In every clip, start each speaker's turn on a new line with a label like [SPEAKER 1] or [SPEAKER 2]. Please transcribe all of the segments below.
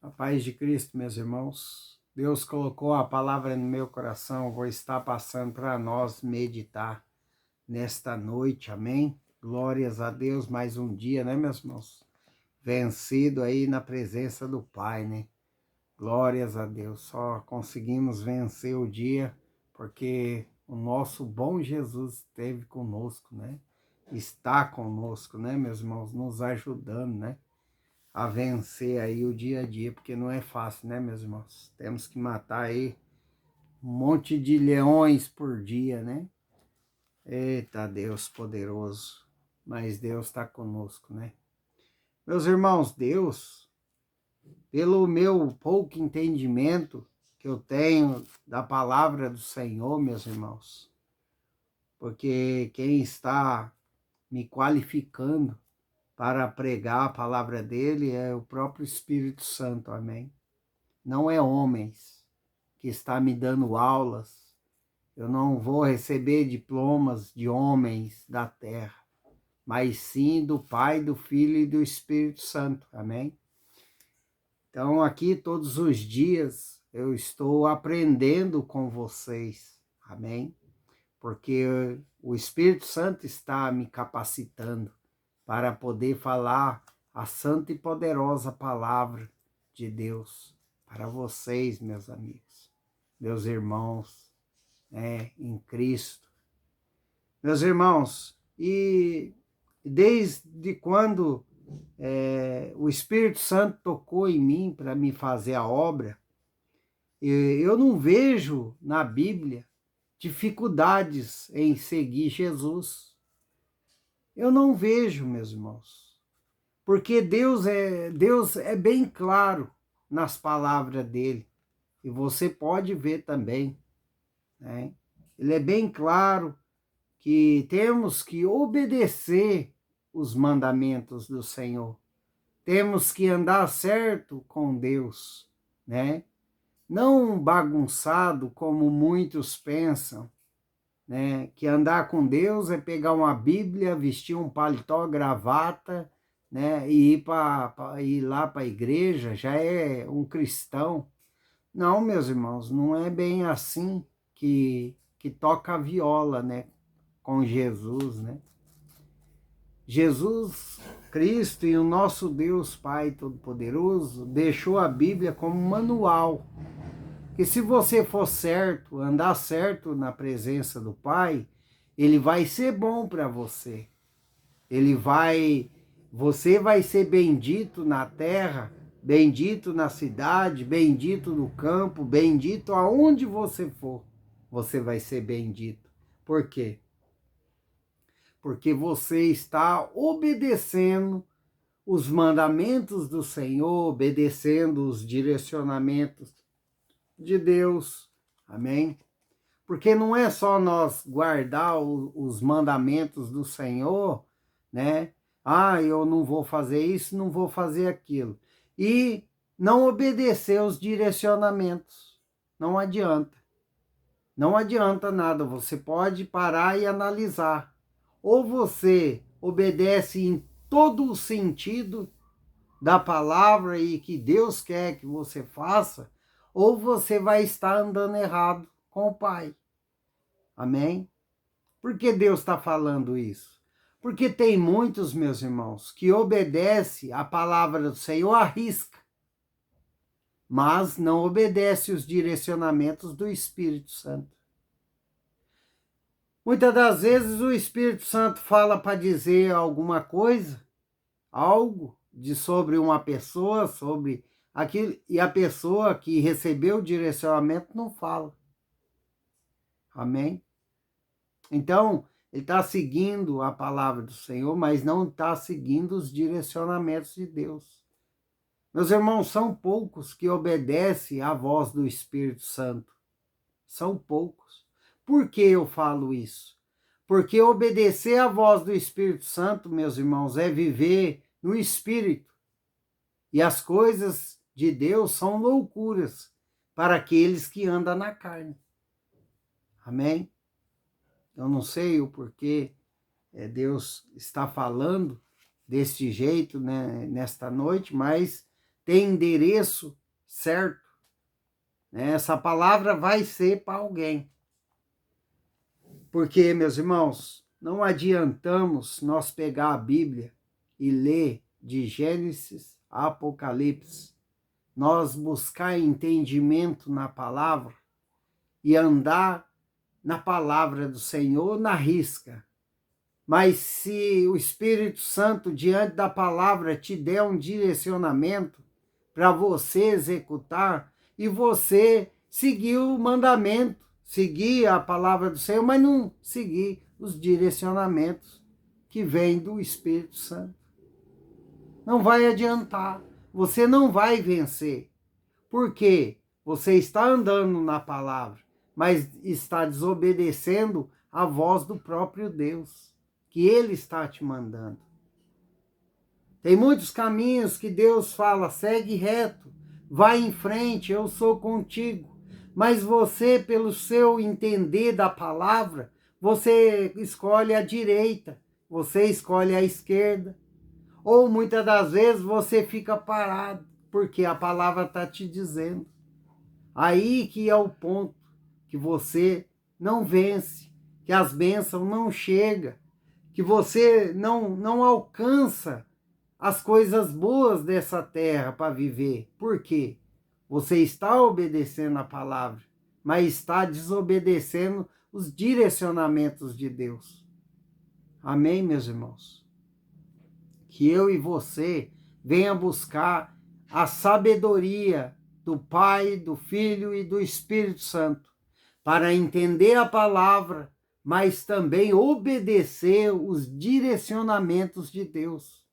[SPEAKER 1] A paz de Cristo, meus irmãos. Deus colocou a palavra no meu coração, vou estar passando para nós meditar nesta noite, amém? Glórias a Deus, mais um dia, né, meus irmãos? Vencido aí na presença do Pai, né? Glórias a Deus, só conseguimos vencer o dia porque o nosso bom Jesus esteve conosco, né? Está conosco, né, meus irmãos? Nos ajudando, né? A vencer aí o dia a dia, porque não é fácil, né, meus irmãos? Temos que matar aí um monte de leões por dia, né? Eita, Deus poderoso, mas Deus está conosco, né? Meus irmãos, Deus, pelo meu pouco entendimento que eu tenho da palavra do Senhor, meus irmãos, porque quem está me qualificando para pregar a palavra dele é o próprio Espírito Santo, amém? Não é homens que está me dando aulas, eu não vou receber diplomas de homens da terra, mas sim do Pai, do Filho e do Espírito Santo, amém? Então aqui todos os dias eu estou aprendendo com vocês, amém? Porque o Espírito Santo está me capacitando para poder falar a santa e poderosa palavra de Deus para vocês, meus amigos, meus irmãos, em Cristo. Meus irmãos, e desde quando o Espírito Santo tocou em mim para me fazer a obra, eu não vejo na Bíblia dificuldades em seguir Jesus. Eu não vejo, meus irmãos, porque Deus é bem claro nas palavras dele, e você pode ver também, né? Ele é bem claro que temos que obedecer os mandamentos do Senhor, temos que andar certo com Deus, né? Não bagunçado como muitos pensam, né? Que andar com Deus é pegar uma Bíblia, vestir um paletó, gravata, né? E ir lá para a igreja, já é um cristão. Não, meus irmãos, não é bem assim que toca a viola, né? Com Jesus, né? Jesus Cristo e o nosso Deus Pai Todo-Poderoso deixou a Bíblia como manual. Que se você for certo, andar certo na presença do Pai, ele vai ser bom para você. Você vai ser bendito na terra, bendito na cidade, bendito no campo, bendito aonde você for. Você vai ser bendito. Por quê? Porque você está obedecendo os mandamentos do Senhor, obedecendo os direcionamentos de Deus. Amém? Porque não é só nós guardar os mandamentos do Senhor, né? Ah, eu não vou fazer isso, não vou fazer aquilo. E não obedecer os direcionamentos. Não adianta. Não adianta nada. Você pode parar e analisar. Ou você obedece em todo o sentido da palavra e que Deus quer que você faça, ou você vai estar andando errado com o Pai. Amém? Por que Deus está falando isso? Porque tem muitos, meus irmãos, que obedecem a palavra do Senhor à risca, mas não obedecem os direcionamentos do Espírito Santo. Muitas das vezes o Espírito Santo fala para dizer alguma coisa, algo sobre uma pessoa, sobre aquilo, e a pessoa que recebeu o direcionamento não fala. Amém? Então, ele está seguindo a palavra do Senhor, mas não está seguindo os direcionamentos de Deus. Meus irmãos, são poucos que obedecem à voz do Espírito Santo. São poucos. Por que eu falo isso? Porque obedecer à voz do Espírito Santo, meus irmãos, é viver no Espírito. E as coisas de Deus são loucuras para aqueles que andam na carne. Amém? Eu não sei o porquê Deus está falando deste jeito, né, nesta noite, mas tem endereço certo. Essa palavra vai ser para alguém. Porque, meus irmãos, não adiantamos nós pegar a Bíblia e ler de Gênesis a Apocalipse, nós buscar entendimento na palavra e andar na palavra do Senhor na risca. Mas se o Espírito Santo, diante da palavra, te der um direcionamento para você executar e você seguir o mandamento, seguir a palavra do Senhor, mas não seguir os direcionamentos que vêm do Espírito Santo, não vai adiantar, você não vai vencer. Por quê? Você está andando na palavra, mas está desobedecendo a voz do próprio Deus, que Ele está te mandando. Tem muitos caminhos que Deus fala, segue reto, vai em frente, eu sou contigo. Mas você, pelo seu entender da palavra, você escolhe a direita, você escolhe a esquerda. Ou muitas das vezes você fica parado, porque a palavra está te dizendo. Aí que é o ponto, que você não vence, que as bênçãos não chegam, que você não alcança as coisas boas dessa terra para viver. Por quê? Você está obedecendo a palavra, mas está desobedecendo os direcionamentos de Deus. Amém, meus irmãos? Que eu e você venha buscar a sabedoria do Pai, do Filho e do Espírito Santo para entender a palavra, mas também obedecer os direcionamentos de Deus.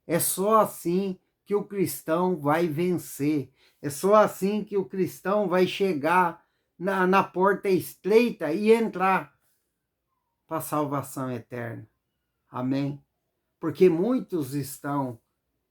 [SPEAKER 1] É só assim que o cristão vai vencer. É só assim que o cristão vai chegar na porta estreita e entrar para a salvação eterna. Amém? Porque muitos estão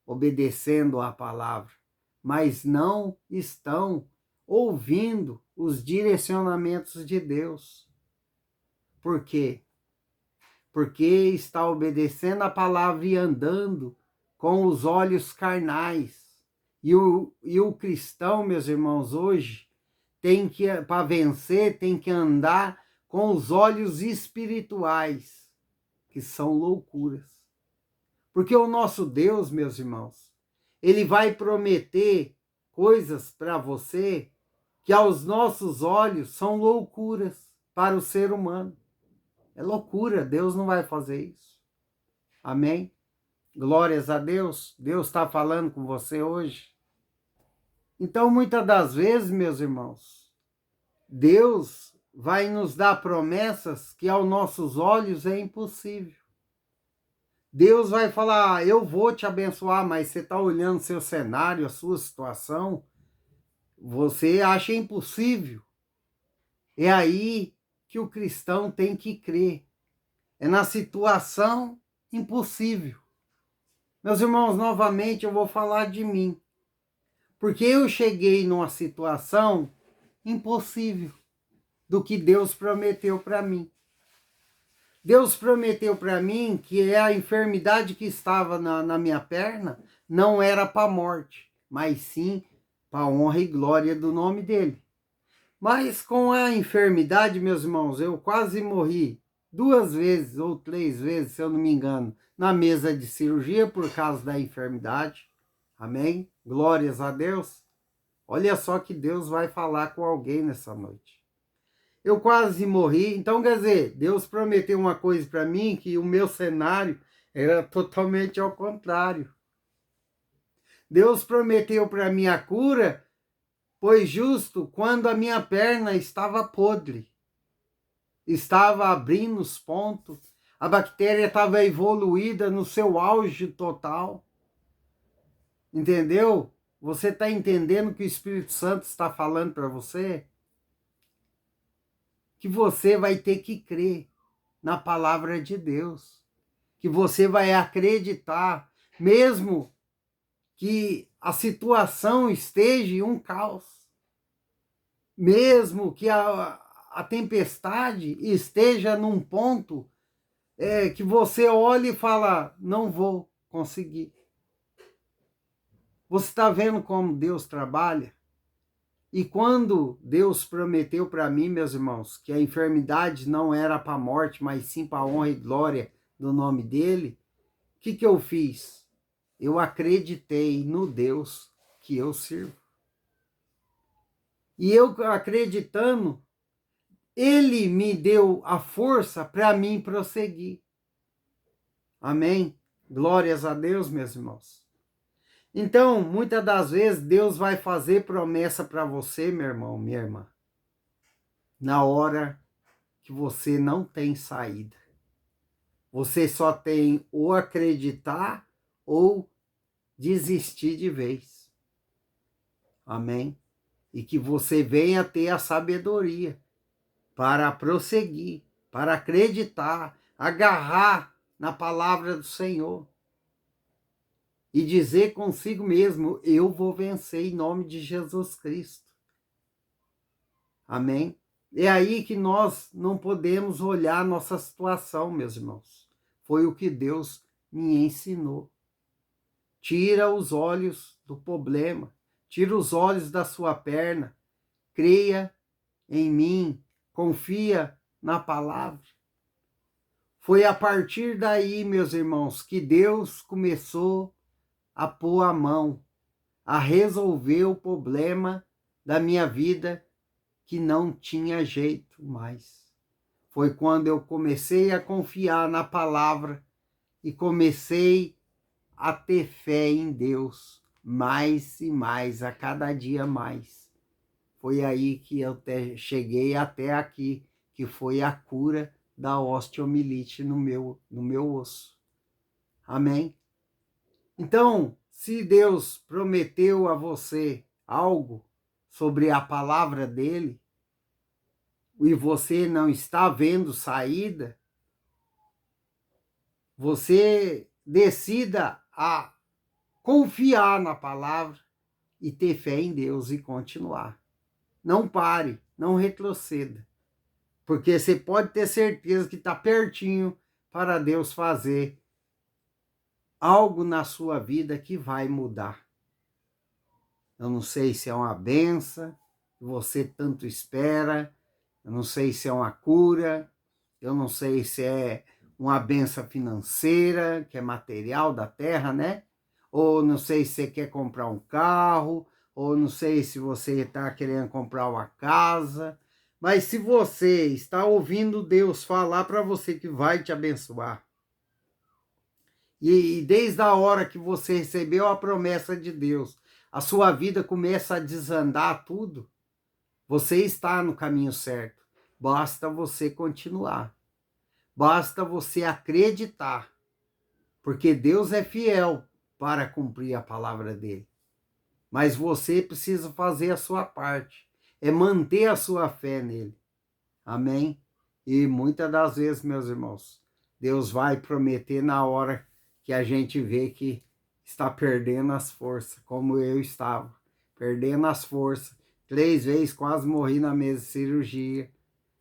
[SPEAKER 1] obedecendo à palavra, mas não estão ouvindo os direcionamentos de Deus. Por quê? Porque está obedecendo a palavra e andando com os olhos carnais. E o cristão, meus irmãos, hoje, para vencer, tem que andar com os olhos espirituais, que são loucuras. Porque o nosso Deus, meus irmãos, Ele vai prometer coisas para você que aos nossos olhos são loucuras para o ser humano. É loucura, Deus não vai fazer isso. Amém? Glórias a Deus. Deus está falando com você hoje. Então, muitas das vezes, meus irmãos, Deus vai nos dar promessas que aos nossos olhos é impossível. Deus vai falar, eu vou te abençoar, mas você está olhando seu cenário, a sua situação, você acha impossível. É aí que o cristão tem que crer. É na situação impossível. Meus irmãos, novamente eu vou falar de mim. Porque eu cheguei numa situação impossível do que Deus prometeu para mim. Deus prometeu para mim que a enfermidade que estava na minha perna não era para a morte, mas sim para a honra e glória do nome dele. Mas com a enfermidade, meus irmãos, eu quase morri 2 vezes ou 3 vezes, se eu não me engano, na mesa de cirurgia por causa da enfermidade. Amém? Glórias a Deus. Olha só que Deus vai falar com alguém nessa noite. Eu quase morri, então quer dizer, Deus prometeu uma coisa para mim que o meu cenário era totalmente ao contrário. Deus prometeu para mim a cura, pois justo quando a minha perna estava podre, estava abrindo os pontos, a bactéria estava evoluída no seu auge total. Entendeu? Você está entendendo o que o Espírito Santo está falando para você? Que você vai ter que crer na palavra de Deus. Que você vai acreditar, mesmo que a situação esteja um caos. Mesmo que a tempestade esteja num ponto que você olha e fala, não vou conseguir. Você está vendo como Deus trabalha? E quando Deus prometeu para mim, meus irmãos, que a enfermidade não era para a morte, mas sim para a honra e glória do nome dele, o que eu fiz? Eu acreditei no Deus que eu sirvo. E eu acreditando, ele me deu a força para mim prosseguir. Amém? Glórias a Deus, meus irmãos. Então, muitas das vezes, Deus vai fazer promessa para você, meu irmão, minha irmã, na hora que você não tem saída. Você só tem ou acreditar ou desistir de vez. Amém? E que você venha ter a sabedoria para prosseguir, para acreditar, agarrar na palavra do Senhor e dizer consigo mesmo: eu vou vencer em nome de Jesus Cristo. Amém? É aí que nós não podemos olhar nossa situação, meus irmãos. Foi o que Deus me ensinou. Tira os olhos do problema, tira os olhos da sua perna, creia em mim, confia na palavra. Foi a partir daí, meus irmãos, que Deus começou a pôr a mão, a resolver o problema da minha vida que não tinha jeito mais. Foi quando eu comecei a confiar na palavra e comecei a ter fé em Deus mais e mais, a cada dia mais. Foi aí que eu cheguei até aqui, que foi a cura da osteomielite no meu osso. Amém? Então, se Deus prometeu a você algo sobre a palavra dele, e você não está vendo saída, você decida a confiar na palavra e ter fé em Deus e continuar. Não pare, não retroceda, porque você pode ter certeza que está pertinho para Deus fazer algo na sua vida que vai mudar. Eu não sei se é uma benção que você tanto espera, eu não sei se é uma cura, eu não sei se é uma benção financeira, que é material da terra, né? Ou não sei se você quer comprar um carro, ou não sei se você está querendo comprar uma casa. Mas se você está ouvindo Deus falar para você que vai te abençoar, e desde a hora que você recebeu a promessa de Deus, a sua vida começa a desandar tudo, você está no caminho certo. Basta você continuar. Basta você acreditar. Porque Deus é fiel para cumprir a palavra dele. Mas você precisa fazer a sua parte. É manter a sua fé nele. Amém? E muitas das vezes, meus irmãos, Deus vai prometer na hora que a gente vê que está perdendo as forças, como eu estava, perdendo as forças. 3 vezes quase morri na mesa de cirurgia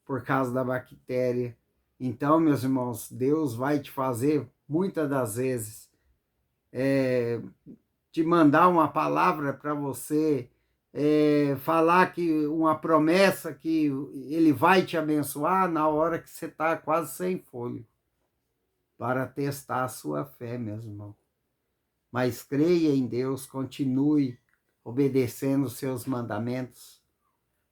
[SPEAKER 1] por causa da bactéria. Então, meus irmãos, Deus vai te fazer, muitas das vezes, te mandar uma palavra para você, falar que uma promessa que ele vai te abençoar na hora que você está quase sem fôlego, para testar a sua fé, meus irmãos. Mas creia em Deus, continue obedecendo os seus mandamentos,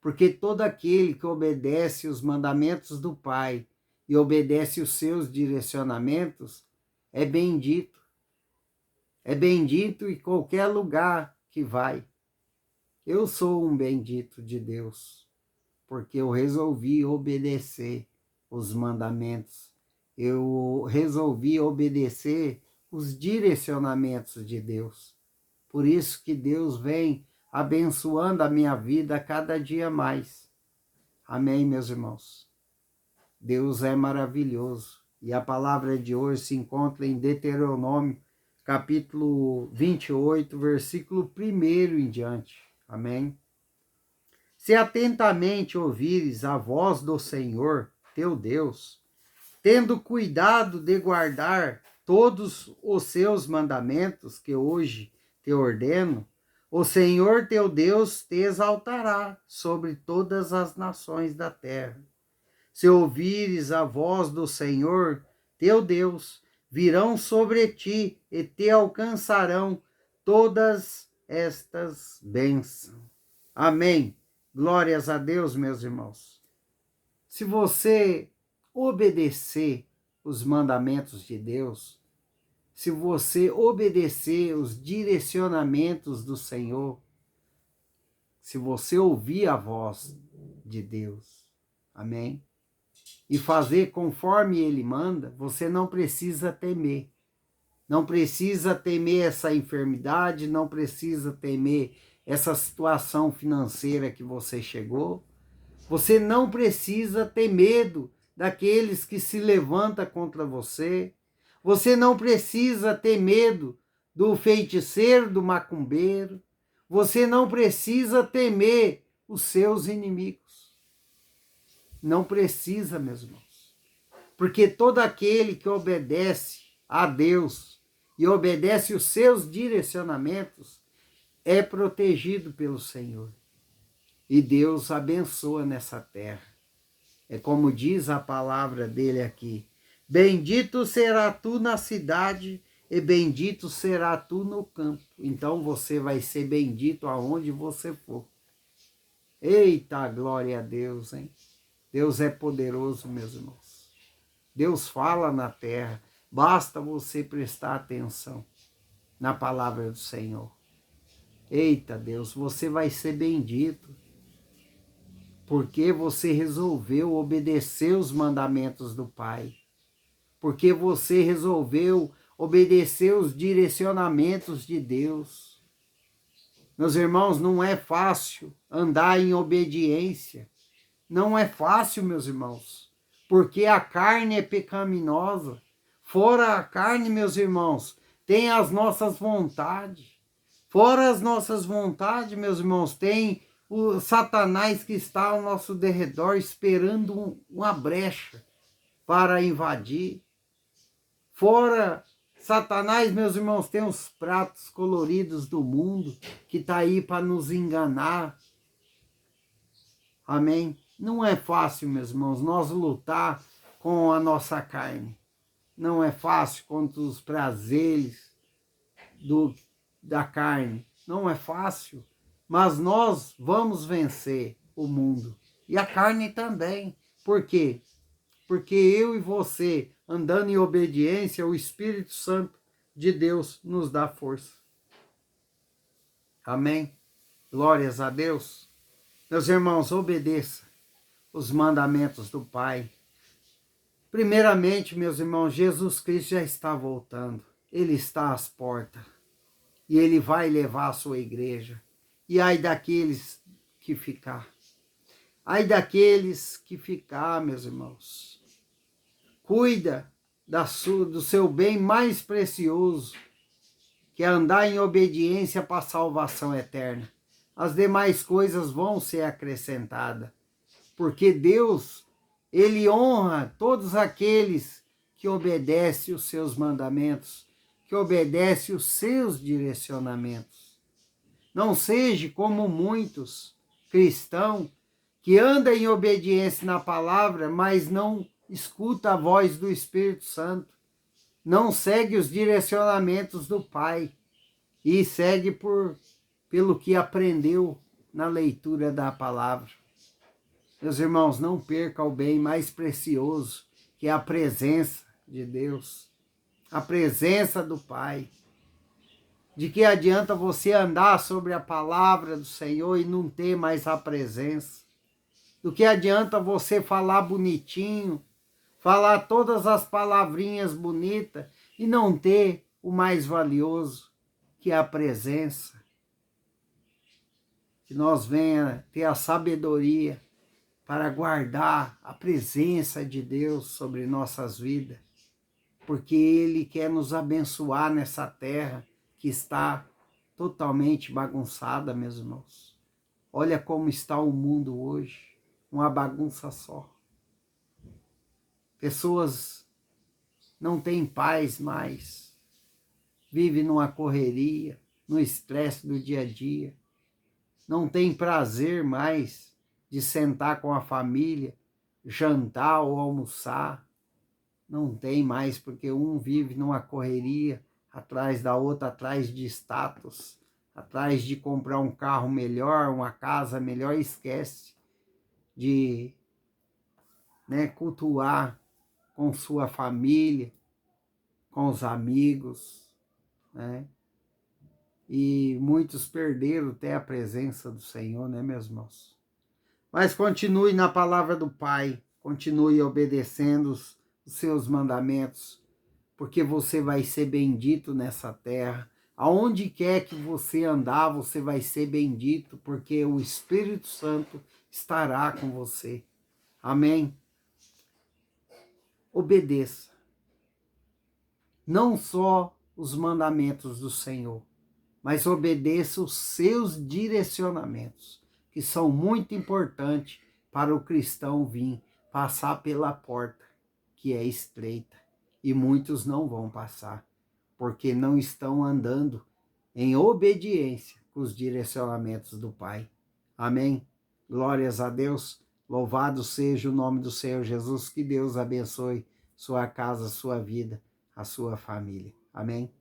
[SPEAKER 1] porque todo aquele que obedece os mandamentos do Pai e obedece os seus direcionamentos é bendito. É bendito em qualquer lugar que vai. Eu sou um bendito de Deus, porque eu resolvi obedecer os mandamentos. Eu resolvi obedecer os direcionamentos de Deus. Por isso que Deus vem abençoando a minha vida a cada dia mais. Amém, meus irmãos? Deus é maravilhoso. E a palavra de hoje se encontra em Deuteronômio, capítulo 28, versículo 1 em diante. Amém? Se atentamente ouvires a voz do Senhor, teu Deus, tendo cuidado de guardar todos os seus mandamentos que hoje te ordeno, O Senhor teu Deus te exaltará sobre todas as nações da terra. Se ouvires a voz do Senhor teu Deus, virão sobre ti e te alcançarão todas estas bênçãos. Amém. Glórias a Deus, meus irmãos. Se você obedecer os mandamentos de Deus, se você obedecer os direcionamentos do Senhor, se você ouvir a voz de Deus, amém? E fazer conforme Ele manda, você não precisa temer. Não precisa temer essa enfermidade, não precisa temer essa situação financeira que você chegou. Você não precisa ter medo daqueles que se levantam contra você. Você não precisa ter medo do feiticeiro, do macumbeiro. Você não precisa temer os seus inimigos. Não precisa, meus irmãos. Porque todo aquele que obedece a Deus e obedece os seus direcionamentos é protegido pelo Senhor. E Deus abençoa nessa terra. É como diz a palavra dele aqui: bendito será tu na cidade e bendito será tu no campo. Então você vai ser bendito aonde você for. Eita, glória a Deus, hein? Deus é poderoso, meus irmãos. Deus fala na terra. Basta você prestar atenção na palavra do Senhor. Eita, Deus, você vai ser bendito. Porque você resolveu obedecer os mandamentos do Pai. Porque você resolveu obedecer os direcionamentos de Deus. Meus irmãos, não é fácil andar em obediência. Não é fácil, meus irmãos. Porque a carne é pecaminosa. Fora a carne, meus irmãos, tem as nossas vontades. Fora as nossas vontades, meus irmãos, tem o Satanás que está ao nosso derredor esperando uma brecha para invadir. Fora Satanás, meus irmãos, tem os pratos coloridos do mundo que está aí para nos enganar. Amém? Não é fácil, meus irmãos, nós lutar com a nossa carne. Não é fácil contra os prazeres da carne. Não é fácil. Mas nós vamos vencer o mundo. E a carne também. Por quê? Porque eu e você, andando em obediência, o Espírito Santo de Deus nos dá força. Amém? Glórias a Deus. Meus irmãos, obedeça os mandamentos do Pai. Primeiramente, meus irmãos, Jesus Cristo já está voltando. Ele está às portas. E Ele vai levar a sua igreja. E ai daqueles que ficar. Ai daqueles que ficar, meus irmãos. Cuida do seu bem mais precioso, que é andar em obediência para a salvação eterna. As demais coisas vão ser acrescentadas. Porque Deus, Ele honra todos aqueles que obedecem os seus mandamentos, que obedecem os seus direcionamentos. Não seja como muitos cristãos que andam em obediência na palavra, mas não escuta a voz do Espírito Santo, não segue os direcionamentos do Pai e segue pelo que aprendeu na leitura da palavra. Meus irmãos, não perca o bem mais precioso, que é a presença de Deus, a presença do Pai. De que adianta você andar sobre a palavra do Senhor e não ter mais a presença? Do que adianta você falar bonitinho, falar todas as palavrinhas bonitas e não ter o mais valioso, que é a presença? Que nós venha ter a sabedoria para guardar a presença de Deus sobre nossas vidas, porque Ele quer nos abençoar nessa terra que está totalmente bagunçada, meus irmãos. Olha como está o mundo hoje, uma bagunça só. Pessoas não têm paz mais, vivem numa correria, no estresse do dia a dia. Não tem prazer mais de sentar com a família, jantar ou almoçar. Não tem mais, porque um vive numa correria atrás da outra, atrás de status, atrás de comprar um carro melhor, uma casa melhor, e esquece de, cultuar com sua família, com os amigos, né? E muitos perderam até a presença do Senhor, né, meus irmãos? Mas continue na palavra do Pai, continue obedecendo os seus mandamentos, porque você vai ser bendito nessa terra. Aonde quer que você andar, você vai ser bendito, porque o Espírito Santo estará com você. Amém? Obedeça. Não só os mandamentos do Senhor, mas obedeça os seus direcionamentos, que são muito importantes para o cristão vir passar pela porta, que é estreita, e muitos não vão passar, porque não estão andando em obediência com os direcionamentos do Pai. Amém? Glórias a Deus. Louvado seja o nome do Senhor Jesus. Que Deus abençoe sua casa, sua vida, a sua família. Amém?